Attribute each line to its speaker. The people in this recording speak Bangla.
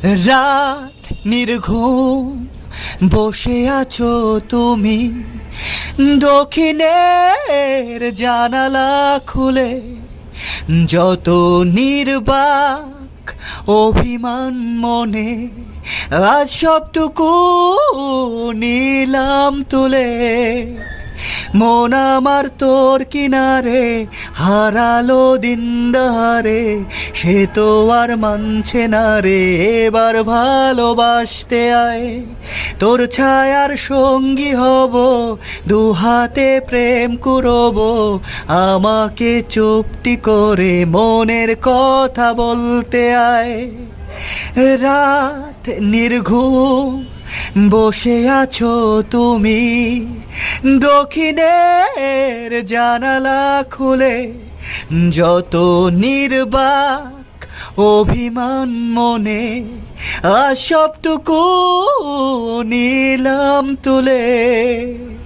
Speaker 1: রাত নির্ঘুম বসে আছো তুমি, দক্ষিণের জানালা খুলে। যত নির্বাক অভিমান মনে, আজ সবটুকু নিলাম তুলে। মন আমার তোর কিনারে হারালো দিন দাহারে, সে তো আর মানছে না রে এবার ভালোবাসতে আয়। তোর ছায়ার সঙ্গী হব, দু হাতে প্রেম করব, আমাকে চুপটি করে মনের কথা বলতে আয়। রাত নির্ঘুম বসে আছো তুমি, দক্ষিণের জানালা খুলে। যত নির্বাক অভিমান মনে, আজ সবটুকু নিলাম তুলে।